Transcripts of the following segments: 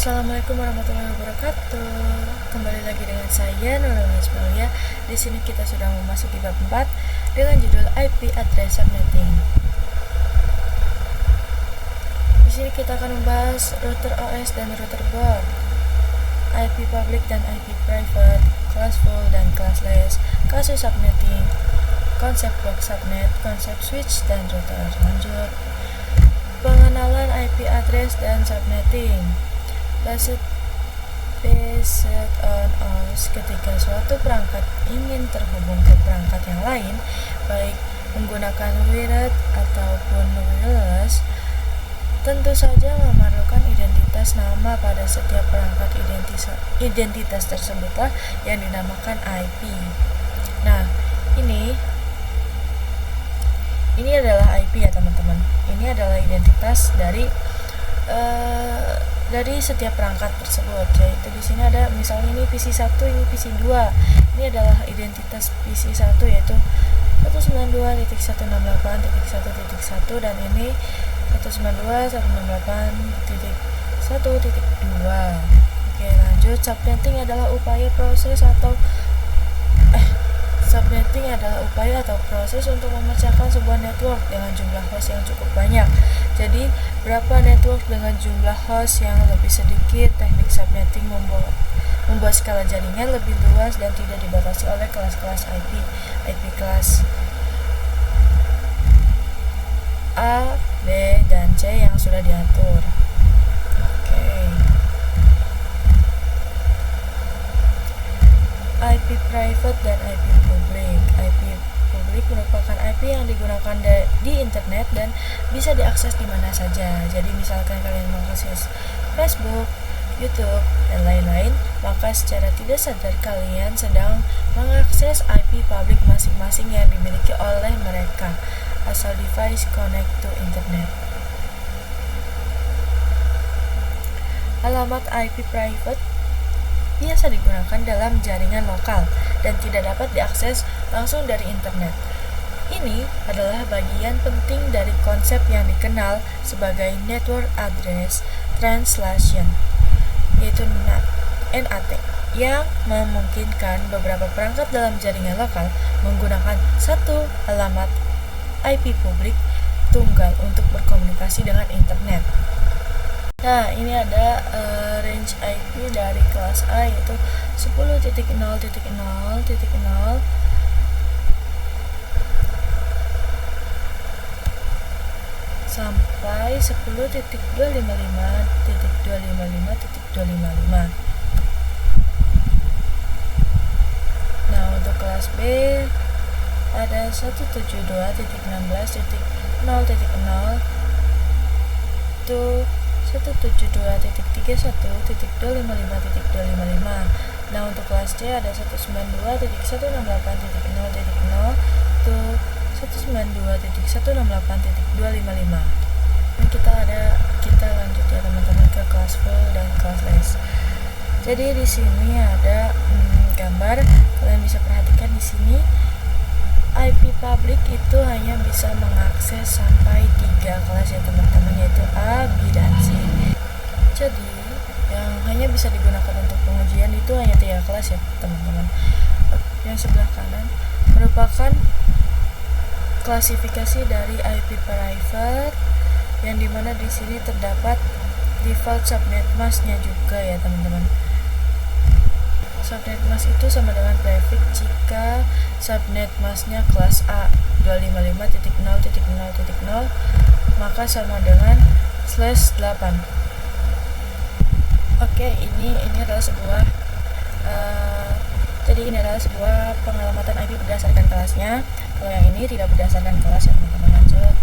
Assalamualaikum warahmatullahi wabarakatuh. Kembali lagi dengan saya Nurul Ismalia. Di sini kita sudah memasuki bab 4 dengan judul IP address subnetting. Di sini kita akan membahas router OS dan router board, IP public dan IP private, kelas full dan classless, kasus subnetting, konsep box subnet, konsep switch dan router. Lanjut, pengenalan IP address dan subnetting. Based on OS, ketika suatu perangkat ingin terhubung ke perangkat yang lain, baik menggunakan wired ataupun wireless, tentu saja memerlukan identitas nama pada setiap perangkat. Identitas tersebutlah yang dinamakan IP. Nah, ini adalah IP ya teman-teman. Ini adalah identitas dari setiap perangkat tersebut, yaitu di sini ada misalnya ini PC1, ini PC2. Ini adalah identitas PC1 yaitu 192.168.1.1 dan ini 192.168.1.2. Oke, lanjut. Subnetting adalah upaya atau proses untuk memecahkan sebuah network dengan jumlah host yang cukup banyak. Jadi, berapa network dengan jumlah host yang lebih sedikit, teknik subnetting membuat skala jaringan lebih luas dan tidak dibatasi oleh kelas-kelas IP. IP kelas A, B, dan C yang sudah diatur. IP private dan IP public. IP public merupakan IP yang digunakan di internet dan bisa diakses di mana saja. Jadi misalkan kalian mengakses Facebook, YouTube, dan lain-lain, maka secara tidak sadar kalian sedang mengakses IP public masing-masing yang dimiliki oleh mereka asal device connect to internet. Alamat IP private biasa digunakan dalam jaringan lokal dan tidak dapat diakses langsung dari internet. Ini adalah bagian penting dari konsep yang dikenal sebagai Network Address Translation, yaitu NAT, yang memungkinkan beberapa perangkat dalam jaringan lokal menggunakan satu alamat IP publik tunggal untuk berkomunikasi dengan internet. Nah, ini ada range IP dari kelas A yaitu 10.0.0.0 sampai 10.255.255.255. Nah, untuk kelas B ada 172.16.0.0 to 172.31.255.255. Nah, untuk kelas C ada 192.168.0.0 to 192.168.255. Ini kita lanjut ya teman-teman ke kelas full dan classless. Jadi di sini ada gambar, kalian bisa perhatikan di sini. IP public itu hanya bisa mengakses sampai 3 kelas ya teman-teman, yaitu A, B, dan C. Jadi yang hanya bisa digunakan untuk pengujian itu hanya 3 kelas ya teman-teman. Yang sebelah kanan merupakan klasifikasi dari IP private, yang dimana di sini terdapat default subnet mask-nya juga ya teman-teman. Subnet mask itu sama dengan prefix jika subnet mask-nya kelas A 255.0.0.0 maka sama dengan /8. Oke, ini adalah sebuah pengalamatan IP berdasarkan kelasnya. Kalau yang ini tidak berdasarkan kelas ya teman-teman. Lanjut.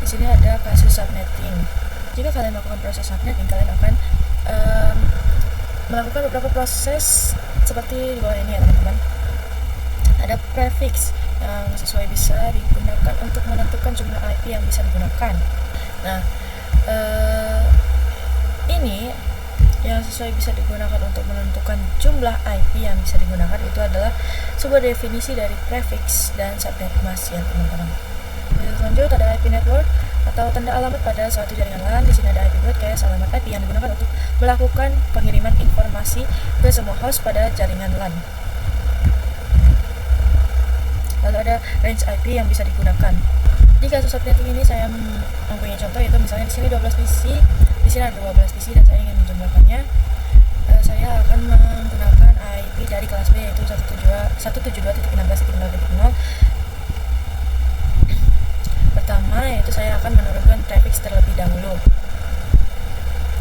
Di sini ada kasus subnetting. Jika kalian melakukan proses subnetting, kalian akan melakukan beberapa proses seperti di bawah ini ya teman-teman. Ada prefix yang sesuai bisa digunakan untuk menentukan jumlah IP yang bisa digunakan. Nah, ini yang sesuai bisa digunakan untuk menentukan jumlah IP yang bisa digunakan itu adalah sebuah definisi dari prefix dan subnet mask ya teman-teman. Lanjut, ada IP network. atau tanda alamat pada suatu jaringan LAN. Di sini ada IP broadcast, alamat IP yang digunakan untuk melakukan pengiriman informasi ke semua host pada jaringan LAN. Lalu ada range IP yang bisa digunakan. Di kasus subnetting ini saya mempunyai contoh, yaitu misalnya di sini 12 PC, di sini ada 12 PC dan saya ingin menjumlahkannya. Saya akan menggunakan IP dari kelas B, yaitu 172.16.0.0. Pertama, yaitu saya akan menurunkan prefix terlebih dahulu.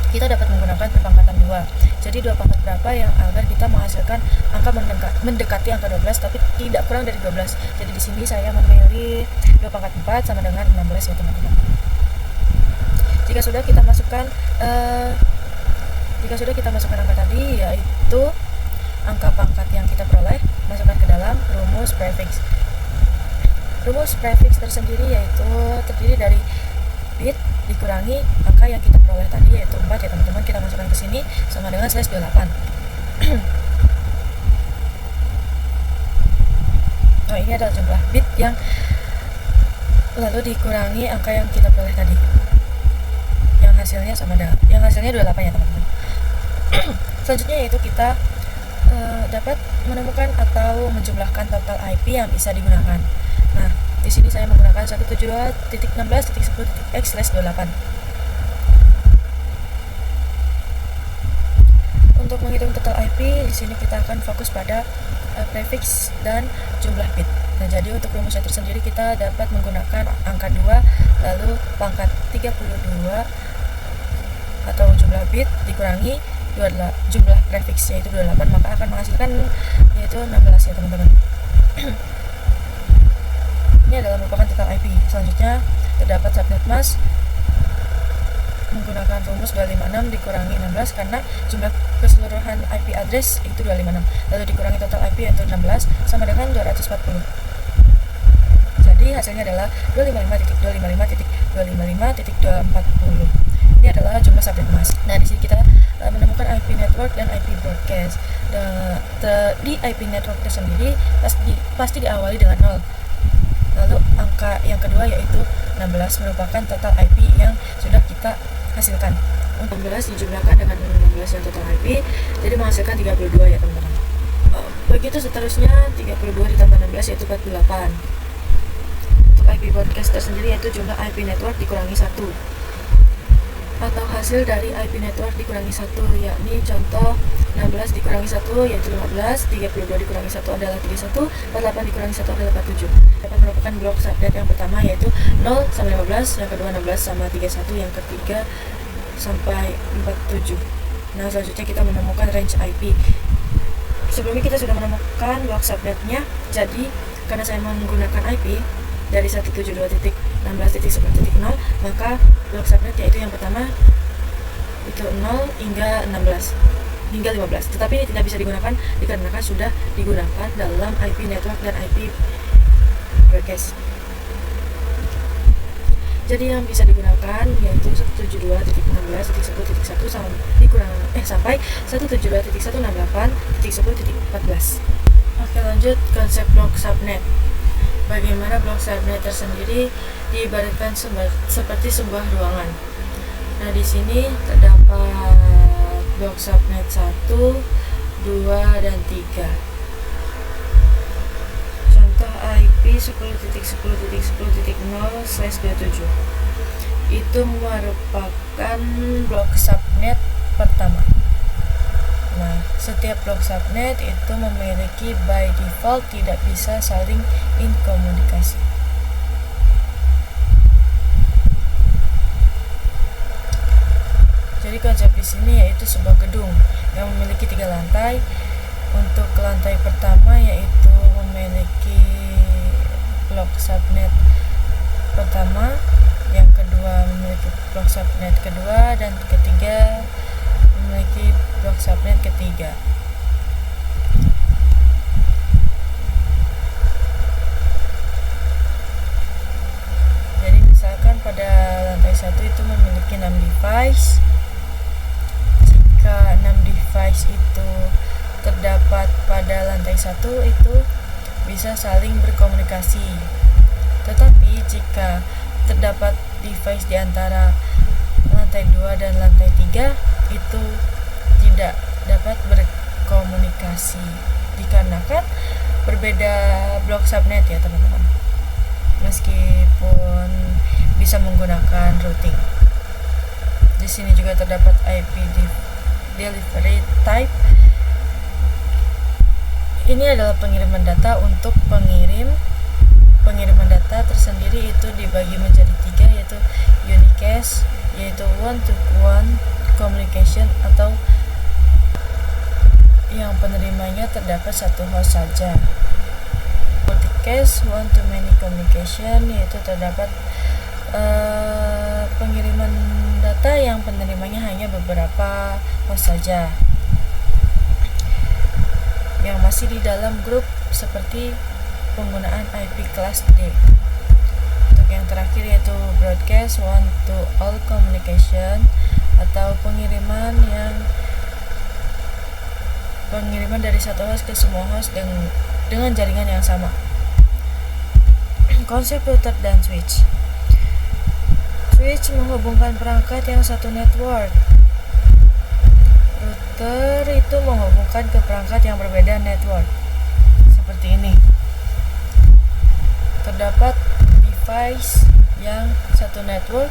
Kita dapat menggunakan perpangkatan 2. Jadi 2 pangkat berapa yang agar kita menghasilkan angka mendekati angka 12 tapi tidak kurang dari 12. Jadi di sini saya memilih 2 pangkat 4 sama dengan 16 ya teman-teman. Jika sudah kita masukkan angka tadi, yaitu angka pangkat yang kita peroleh, masukkan ke dalam rumus prefix. Rumus prefix tersendiri yaitu terdiri dari bit dikurangi angka yang kita peroleh tadi, yaitu 4 ya teman-teman. Kita masukkan ke sini sama dengan /28. Nah, ini adalah jumlah bit yang lalu dikurangi angka yang kita peroleh tadi, yang hasilnya 28 ya teman-teman. Selanjutnya yaitu kita dapat menemukan atau menjumlahkan total IP yang bisa digunakan. Nah, di sini saya menggunakan 172.16.10.x/28. Untuk menghitung total IP, di sini kita akan fokus pada prefix dan jumlah bit. Nah, jadi untuk rumusnya tersendiri kita dapat menggunakan angka 2 lalu pangkat 32 atau jumlah bit dikurangi jumlah prefix yaitu 28, maka akan menghasilkan yaitu 16 ya teman-teman. Ini adalah merupakan total IP. Selanjutnya terdapat subnet mask menggunakan rumus 256 dikurangi 16 karena jumlah keseluruhan IP address itu 256 lalu dikurangi total IP yaitu 16 sama dengan 240. Jadi hasilnya adalah 255.255.255.240. Ini adalah jumlah subnet mask. Nah, di sini kita menemukan IP network dan IP broadcast. Di IP network tersendiri pasti diawali dengan 0. Lalu angka yang kedua yaitu 16 merupakan total IP yang sudah kita hasilkan. 16 dijumlahkan dengan 16 yang total IP, jadi menghasilkan 32 ya teman-teman. Begitu seterusnya, 32 ditambah 16 yaitu 48. Untuk IP broadcast tersendiri yaitu jumlah IP network dikurangi 1, atau hasil dari IP network dikurangi 1, yakni contoh 16 dikurangi 1 yaitu 15, 32 dikurangi 1 adalah 31, 48 dikurangi 1 adalah 47. Dapat merupakan blok subnet yang pertama yaitu 0 sampai 15, yang kedua 16 sama 31, yang ketiga sampai 47. Nah, selanjutnya kita menemukan range IP. Sebelumnya kita sudah menemukan blok subnetnya, jadi karena saya menggunakan IP dari 172.16.10.0, maka blok subnet yaitu yang pertama itu 0 hingga 16 hingga 15. Tetapi ini tidak bisa digunakan dikarenakan sudah digunakan dalam IP network dan IP broadcast. Jadi yang bisa digunakan yaitu 172.16.10.1 sampai 172.168.10.14. Oke, lanjut konsep blok subnet. Bagaimana blok subnet tersendiri diibaratkan seperti sebuah ruangan. Nah, di sini terdapat blok subnet 1, 2, dan 3. Contoh IP 10.10.10.0/27. Itu merupakan blok subnet pertama. Nah, setiap blok subnet itu memiliki by default tidak bisa saling inkomunikasi. Jadi konsep di sini yaitu sebuah gedung yang memiliki 3 lantai. Untuk lantai pertama yaitu memiliki blok subnet pertama, yang kedua memiliki blok subnet kedua, dan ketiga memiliki blok subnet ketiga. Jadi misalkan pada lantai 1 itu memiliki 6 device. Jika 6 device itu terdapat pada lantai 1 itu bisa saling berkomunikasi. Tetapi jika terdapat device di antara lantai 2 dan lantai 3 itu tidak dapat berkomunikasi dikarenakan berbeda blok subnet ya teman-teman, meskipun bisa menggunakan routing. Di sini juga terdapat IP delivery type. Ini adalah pengiriman data untuk pengiriman data tersendiri itu dibagi menjadi 3, yaitu unicast, yaitu one-to-one communication atau yang penerimanya terdapat satu host saja. Multicast, one-to-many communication, yaitu terdapat pengiriman data yang penerimanya hanya beberapa host saja yang masih di dalam grup, seperti penggunaan IP kelas D. Untuk yang terakhir yaitu broadcast one to all communication atau pengiriman dari satu host ke semua host dengan jaringan yang sama. Konsep router dan switch. Switch menghubungkan perangkat yang satu network. Router itu menghubungkan ke perangkat yang berbeda network. Seperti ini. Terdapat device yang satu network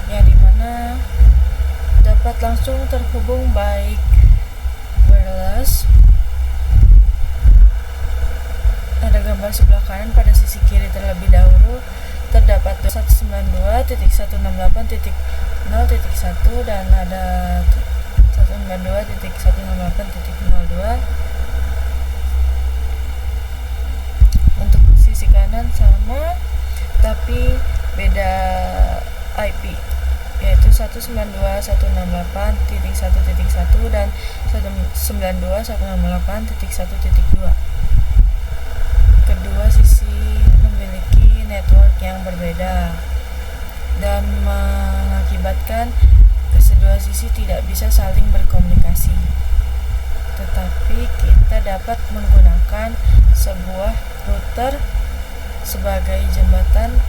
yang dimana dapat langsung terhubung baik wireless. Ada gambar sebelah kanan pada sisi kiri terlebih dahulu. Terdapat 192.168.0.1 dan ada 192.168.02. Untuk sisi kanan sama tapi beda IP, yaitu 192.168.1.1 dan 192.168.1.2. Kedua sisi memiliki network yang berbeda dan mengakibatkan kedua sisi tidak bisa saling berkomunikasi. Tetapi kita dapat menggunakan sebuah router sebagai jembatan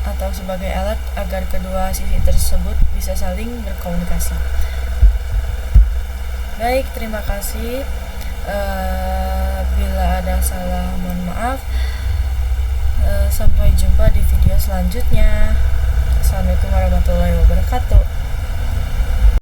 atau sebagai alat agar kedua sisi tersebut bisa saling berkomunikasi. Baik, terima kasih. Bila ada salah mohon maaf. Sampai jumpa di video selanjutnya. Assalamualaikum warahmatullahi wabarakatuh.